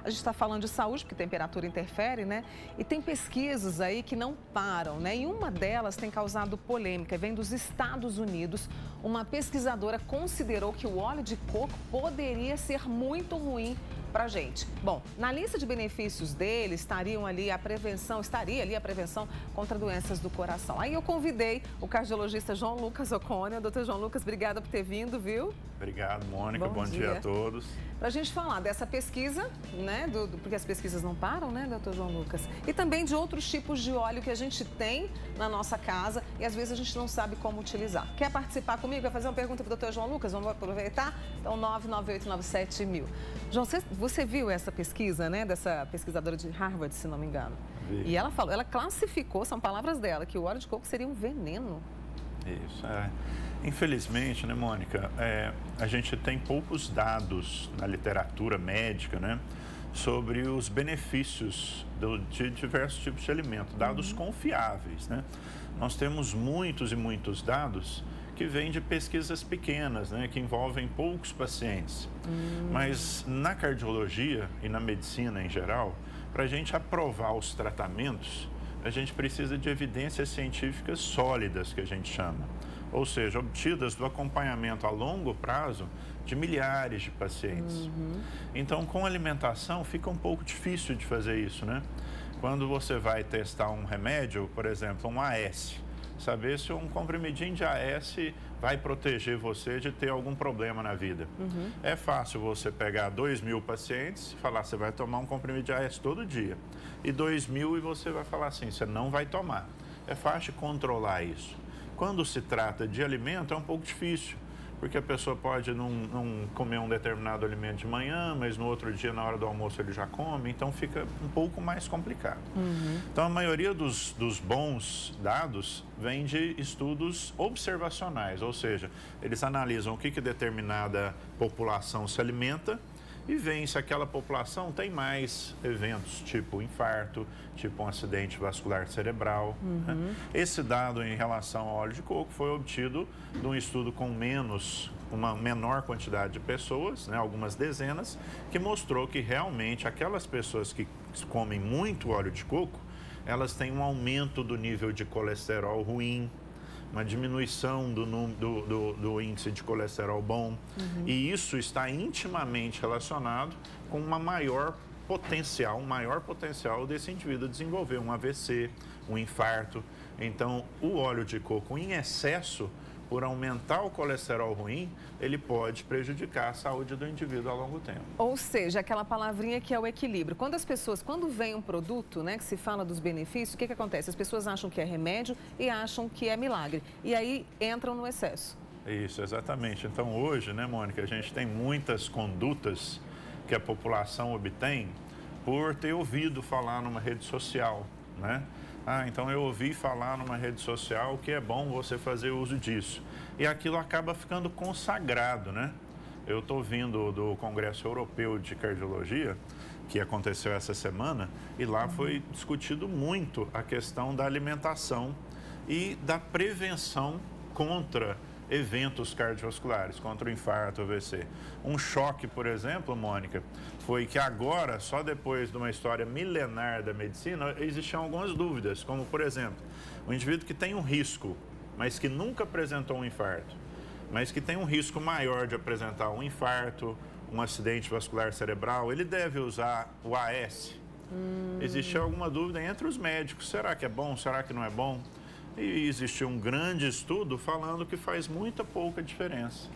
A gente está falando de saúde, porque temperatura interfere, né? E tem pesquisas aí que não param, né? E uma delas tem causado polêmica, vem dos Estados Unidos. Uma pesquisadora considerou que o óleo de coco poderia ser muito ruim para a gente. Bom, na lista de benefícios dele estaria ali a prevenção contra doenças do coração. Aí eu convidei o cardiologista João Lucas Oconio. Doutor João Lucas, obrigada por ter vindo, viu? Obrigado, Mônica. Bom dia a todos. Para a gente falar dessa pesquisa, né? Porque as pesquisas não param, né, doutor João Lucas? E também de outros tipos de óleo que a gente tem na nossa casa e às vezes a gente não sabe como utilizar. Quer participar comigo? Vai fazer uma pergunta para o doutor João Lucas? Vamos aproveitar? Então, 99897.000. João, você viu essa pesquisa, né? Dessa pesquisadora de Harvard, se não me engano. Vi. E ela falou, ela classificou, são palavras dela, que o óleo de coco seria um veneno. Isso, Infelizmente, né, Mônica, a gente tem poucos dados na literatura médica, né, sobre os benefícios de diversos tipos de alimento, dados confiáveis, né? Nós temos muitos e muitos dados que vêm de pesquisas pequenas, né, que envolvem poucos pacientes. Mas na cardiologia e na medicina em geral, para a gente aprovar os tratamentos, a gente precisa de evidências científicas sólidas, que a gente chama. Ou seja, obtidas do acompanhamento a longo prazo de milhares de pacientes. Então, com alimentação, fica um pouco difícil de fazer isso, né? Quando você vai testar um remédio, por exemplo, um AS, saber se um comprimidinho de AS vai proteger você de ter algum problema na vida. É fácil você pegar 2.000 pacientes e falar, você vai tomar um comprimido de AS todo dia. E 2.000 e você vai falar assim, você não vai tomar. É fácil controlar isso. Quando se trata de alimento é um pouco difícil, porque a pessoa pode não comer um determinado alimento de manhã, mas no outro dia, na hora do almoço, ele já come, então fica um pouco mais complicado. Então, a maioria dos bons dados vem de estudos observacionais, ou seja, eles analisam o que determinada população se alimenta e veem se aquela população tem mais eventos, tipo infarto, tipo um acidente vascular cerebral. Né? Esse dado em relação ao óleo de coco foi obtido de um estudo com uma menor quantidade de pessoas, né, algumas dezenas, que mostrou que realmente aquelas pessoas que comem muito óleo de coco, elas têm um aumento do nível de colesterol ruim, uma diminuição do índice de colesterol bom. E isso está intimamente relacionado com um maior potencial desse indivíduo desenvolver um AVC, um infarto. Então, o óleo de coco em excesso, por aumentar o colesterol ruim, ele pode prejudicar a saúde do indivíduo a longo tempo. Ou seja, aquela palavrinha que é o equilíbrio. Quando vem um produto, né, que se fala dos benefícios, o que acontece? As pessoas acham que é remédio e acham que é milagre. E aí entram no excesso. Isso, exatamente. Então, hoje, né, Mônica, a gente tem muitas condutas que a população obtém por ter ouvido falar numa rede social, né? Então eu ouvi falar numa rede social que é bom você fazer uso disso. E aquilo acaba ficando consagrado, né? Eu estou vindo do Congresso Europeu de Cardiologia, que aconteceu essa semana, e lá foi discutido muito a questão da alimentação e da prevenção contra eventos cardiovasculares, contra o infarto, AVC. Um choque, por exemplo, Mônica, foi que agora, só depois de uma história milenar da medicina, existiam algumas dúvidas, como, por exemplo, um indivíduo que tem um risco, mas que nunca apresentou um infarto, mas que tem um risco maior de apresentar um infarto, um acidente vascular cerebral, ele deve usar o AS? Existia alguma dúvida entre os médicos, será que é bom, será que não é bom? E existiu um grande estudo falando que faz pouca diferença.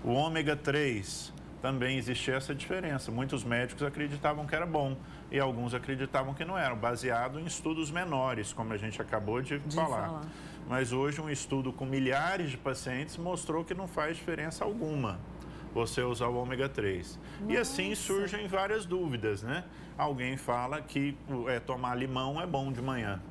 O ômega 3, também existia essa diferença. Muitos médicos acreditavam que era bom e alguns acreditavam que não era, baseado em estudos menores, como a gente acabou de falar. Mas hoje um estudo com milhares de pacientes mostrou que não faz diferença alguma você usar o ômega 3. Nossa. E assim surgem várias dúvidas, né? Alguém fala que tomar limão é bom de manhã.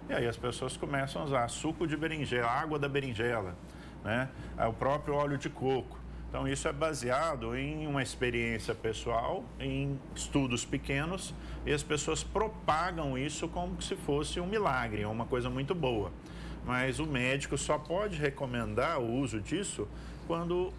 E aí as pessoas começam a usar suco de berinjela, água da berinjela, né? O próprio óleo de coco. Então isso é baseado em uma experiência pessoal, em estudos pequenos, e as pessoas propagam isso como se fosse um milagre, uma coisa muito boa. Mas o médico só pode recomendar o uso disso quando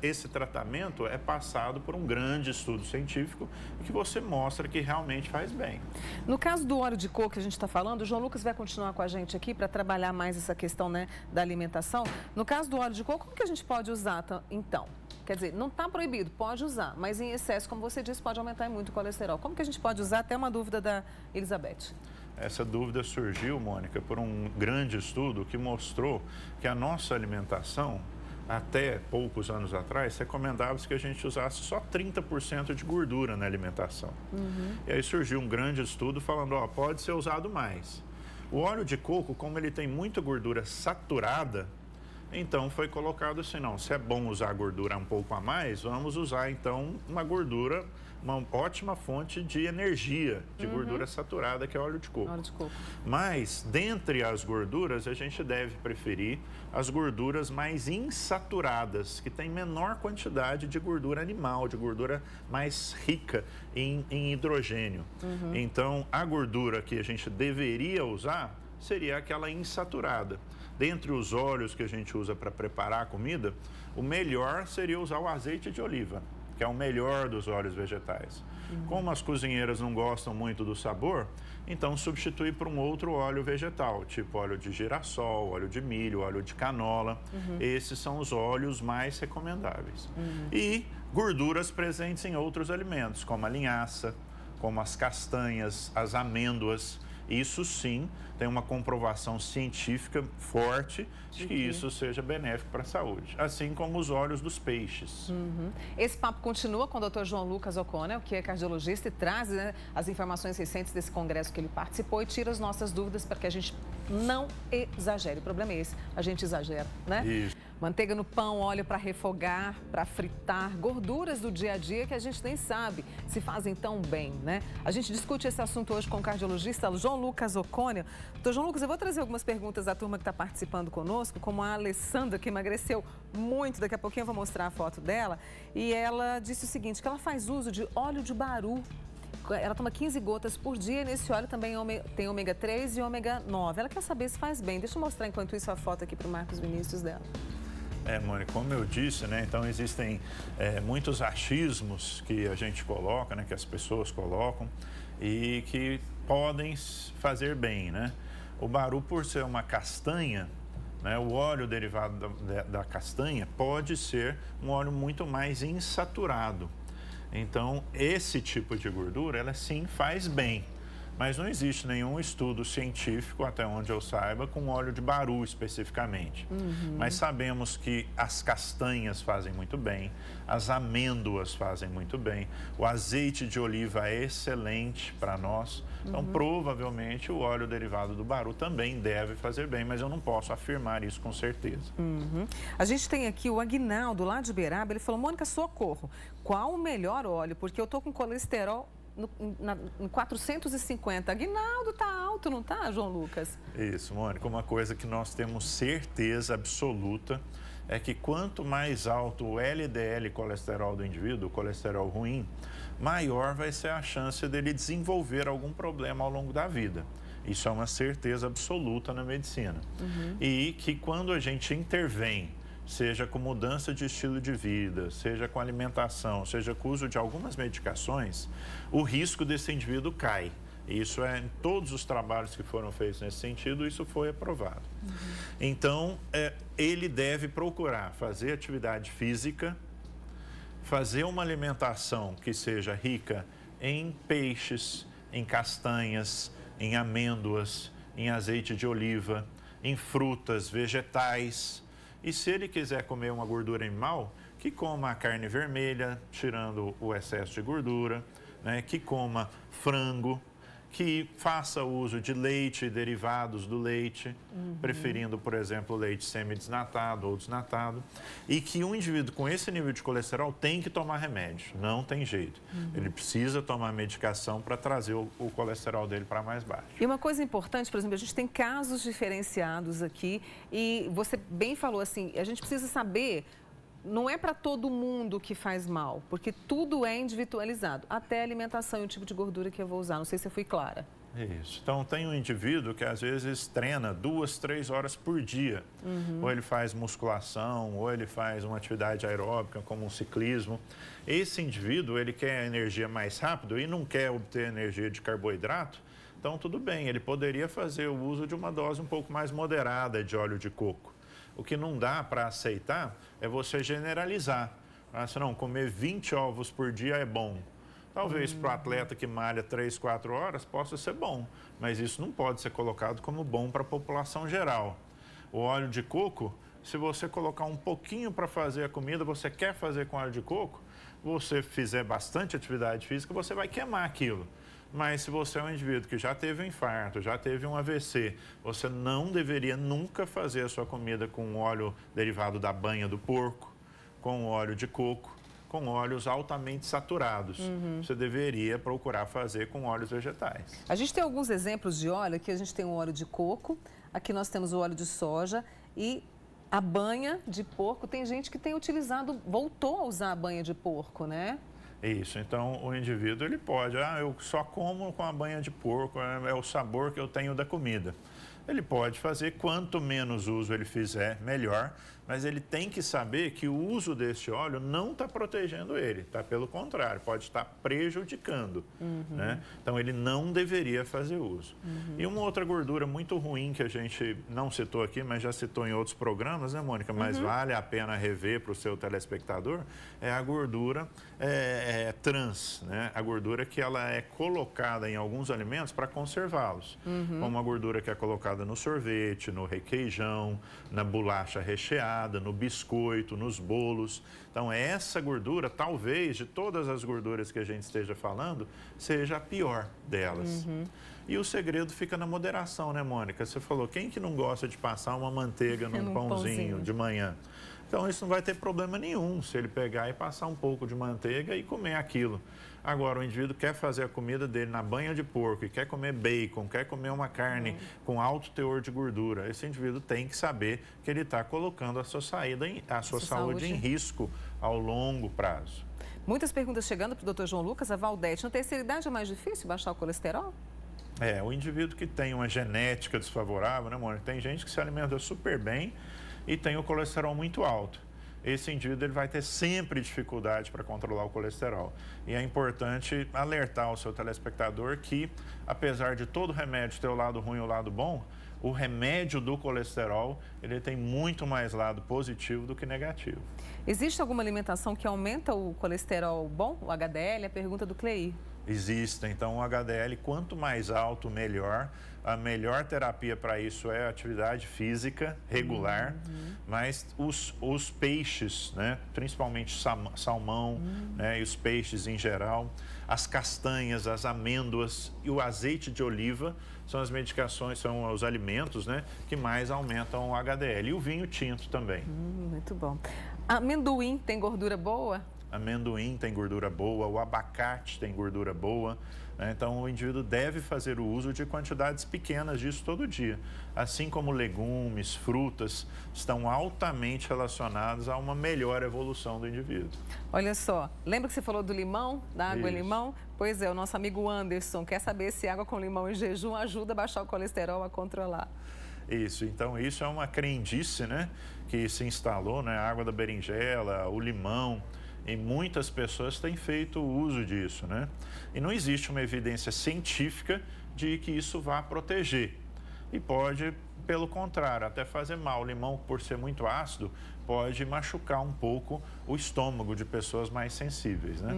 esse tratamento é passado por um grande estudo científico que você mostra que realmente faz bem. No caso do óleo de coco que a gente está falando, o João Lucas vai continuar com a gente aqui para trabalhar mais essa questão, né, da alimentação. No caso do óleo de coco, como que a gente pode usar então? Quer dizer, não está proibido, pode usar, mas em excesso, como você disse, pode aumentar muito o colesterol. Como que a gente pode usar? Até uma dúvida da Elizabeth. Essa dúvida surgiu, Mônica, por um grande estudo que mostrou que a nossa alimentação, até poucos anos atrás, recomendava-se que a gente usasse só 30% de gordura na alimentação. E aí surgiu um grande estudo falando, ó, pode ser usado mais. O óleo de coco, como ele tem muita gordura saturada, então foi colocado assim, não, se é bom usar gordura um pouco a mais, vamos usar então uma gordura, uma ótima fonte de energia, de gordura saturada, que é óleo de coco. Óleo de coco. Mas, dentre as gorduras, a gente deve preferir as gorduras mais insaturadas, que têm menor quantidade de gordura animal, de gordura mais rica em hidrogênio. Então, a gordura que a gente deveria usar seria aquela insaturada. Dentre os óleos que a gente usa para preparar a comida, o melhor seria usar o azeite de oliva, que é o melhor dos óleos vegetais. Como as cozinheiras não gostam muito do sabor, então substitui por um outro óleo vegetal, tipo óleo de girassol, óleo de milho, óleo de canola. Esses são os óleos mais recomendáveis. E gorduras presentes em outros alimentos, como a linhaça, como as castanhas, as amêndoas. Isso sim tem uma comprovação científica forte de que isso seja benéfico para a saúde, assim como os óleos dos peixes. Esse papo continua com o Dr. João Lucas O'Connell, que é cardiologista e traz, né, as informações recentes desse congresso que ele participou e tira as nossas dúvidas para que a gente não exagere. O problema é esse, a gente exagera, né? Isso. Manteiga no pão, óleo para refogar, para fritar, gorduras do dia a dia que a gente nem sabe se fazem tão bem, né? A gente discute esse assunto hoje com o cardiologista João Lucas O'Connell. Doutor João Lucas, eu vou trazer algumas perguntas da turma que está participando conosco, como a Alessandra, que emagreceu muito, daqui a pouquinho eu vou mostrar a foto dela, e ela disse o seguinte, que ela faz uso de óleo de baru. Ela toma 15 gotas por dia e nesse óleo também tem ômega 3 e ômega 9. Ela quer saber se faz bem. Deixa eu mostrar enquanto isso a foto aqui para o Marcos Vinícius dela. Mônica, como eu disse, né, então existem muitos achismos que a gente coloca, né, que as pessoas colocam e que podem fazer bem, né? O baru, por ser uma castanha, né, o óleo derivado da castanha pode ser um óleo muito mais insaturado. Então, esse tipo de gordura, ela sim faz bem. Mas não existe nenhum estudo científico, até onde eu saiba, com óleo de baru especificamente. Mas sabemos que as castanhas fazem muito bem, as amêndoas fazem muito bem, o azeite de oliva é excelente para nós. Então, provavelmente, o óleo derivado do baru também deve fazer bem, mas eu não posso afirmar isso com certeza. A gente tem aqui o Aguinaldo, lá de Uberaba, ele falou, Mônica, socorro, qual o melhor óleo? Porque eu tô com colesterol em 450. Aguinaldo, tá alto, não tá, João Lucas? Isso, Mônica. Uma coisa que nós temos certeza absoluta é que quanto mais alto o LDL colesterol do indivíduo, o colesterol ruim, maior vai ser a chance dele desenvolver algum problema ao longo da vida. Isso é uma certeza absoluta na medicina. E que quando a gente intervém, seja com mudança de estilo de vida, seja com alimentação, seja com o uso de algumas medicações, o risco desse indivíduo cai. Isso é, em todos os trabalhos que foram feitos nesse sentido, isso foi aprovado. Então, ele deve procurar fazer atividade física, fazer uma alimentação que seja rica em peixes, em castanhas, em amêndoas, em azeite de oliva, em frutas, vegetais. E se ele quiser comer uma gordura animal, que coma a carne vermelha, tirando o excesso de gordura, né? Que coma frango, que faça uso de leite e derivados do leite, preferindo, por exemplo, leite semidesnatado ou desnatado, e que um indivíduo com esse nível de colesterol tem que tomar remédio, não tem jeito. Ele precisa tomar medicação para trazer o colesterol dele para mais baixo. E uma coisa importante, por exemplo, a gente tem casos diferenciados aqui e você bem falou assim, a gente precisa saber... Não é para todo mundo que faz mal, porque tudo é individualizado, até a alimentação e o tipo de gordura que eu vou usar. Não sei se eu fui clara. Isso. Então, tem um indivíduo que às vezes treina 2, 3 horas por dia. Ou ele faz musculação, ou ele faz uma atividade aeróbica, como um ciclismo. Esse indivíduo, ele quer energia mais rápido e não quer obter energia de carboidrato. Então, tudo bem, ele poderia fazer o uso de uma dose um pouco mais moderada de óleo de coco. O que não dá para aceitar é você generalizar. Se não, comer 20 ovos por dia é bom. Talvez para o atleta que malha 3, 4 horas possa ser bom, mas isso não pode ser colocado como bom para a população geral. O óleo de coco, se você colocar um pouquinho para fazer a comida, você quer fazer com óleo de coco, você fizer bastante atividade física, você vai queimar aquilo. Mas se você é um indivíduo que já teve um infarto, já teve um AVC, você não deveria nunca fazer a sua comida com óleo derivado da banha do porco, com óleo de coco, com óleos altamente saturados. Você deveria procurar fazer com óleos vegetais. A gente tem alguns exemplos de óleo. Aqui a gente tem o óleo de coco, aqui nós temos o óleo de soja e a banha de porco. Tem gente que tem utilizado, voltou a usar a banha de porco, né? Isso, então o indivíduo ele pode, eu só como com a banha de porco, é o sabor que eu tenho da comida. Ele pode fazer, quanto menos uso ele fizer, melhor, mas ele tem que saber que o uso desse óleo não está protegendo ele, tá? Pelo contrário, pode estar prejudicando, né? Então ele não deveria fazer uso. E uma outra gordura muito ruim que a gente não citou aqui, mas já citou em outros programas, né, Mônica? Mas vale a pena rever para o seu telespectador, é a gordura trans, né? A gordura que ela é colocada em alguns alimentos para conservá-los, como a gordura que é colocada no sorvete, no requeijão, na bolacha recheada, no biscoito, nos bolos. Então, essa gordura, talvez, de todas as gorduras que a gente esteja falando, seja a pior delas. E o segredo fica na moderação, né, Mônica? Você falou, quem que não gosta de passar uma manteiga num pãozinho de manhã? Então, isso não vai ter problema nenhum se ele pegar e passar um pouco de manteiga e comer aquilo. Agora, o indivíduo quer fazer a comida dele na banha de porco e quer comer bacon, quer comer uma carne com alto teor de gordura. Esse indivíduo tem que saber que ele está colocando a sua saúde em risco ao longo prazo. Muitas perguntas chegando para o Dr. João Lucas. A Valdete, na terceira idade é mais difícil baixar o colesterol? O indivíduo que tem uma genética desfavorável, né, Mônica? Tem gente que se alimenta super bem e tem o colesterol muito alto. Esse indivíduo ele vai ter sempre dificuldade para controlar o colesterol. E é importante alertar ao seu telespectador que, apesar de todo remédio ter o lado ruim e o lado bom, o remédio do colesterol ele tem muito mais lado positivo do que negativo. Existe alguma alimentação que aumenta o colesterol bom, o HDL? A pergunta do Cleir. Existe. Então, o HDL, quanto mais alto, melhor. A melhor terapia para isso é a atividade física regular, mas os peixes, né, principalmente salmão, né, e os peixes em geral, as castanhas, as amêndoas e o azeite de oliva são as medicações, são os alimentos, né, que mais aumentam o HDL. E o vinho tinto também. Muito bom. Amendoim tem gordura boa? Amendoim tem gordura boa, o abacate tem gordura boa, né? Então o indivíduo deve fazer o uso de quantidades pequenas disso todo dia. Assim como legumes, frutas, estão altamente relacionados a uma melhor evolução do indivíduo. Olha só, lembra que você falou do limão, da água e limão? Pois é, o nosso amigo Anderson quer saber se água com limão em jejum ajuda a baixar o colesterol, a controlar. Isso, então isso é uma crendice, né, que se instalou, né, a água da berinjela, o limão. E muitas pessoas têm feito uso disso, né? E não existe uma evidência científica de que isso vá proteger. E pode, pelo contrário, até fazer mal. O limão, por ser muito ácido, pode machucar um pouco o estômago de pessoas mais sensíveis, né?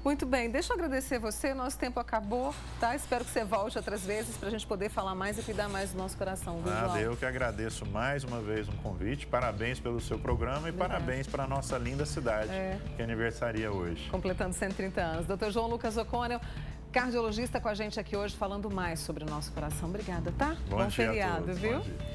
Muito bem, deixa eu agradecer você, nosso tempo acabou, tá? Espero que você volte outras vezes para a gente poder falar mais e cuidar mais do nosso coração, viu, João? Eu que agradeço mais uma vez um convite, parabéns pelo seu programa e parabéns para a nossa linda cidade, que aniversaria hoje. Completando 130 anos. Dr. João Lucas O'Connell, cardiologista com a gente aqui hoje falando mais sobre o nosso coração. Obrigada, tá? Bom feriado, viu? Bom dia.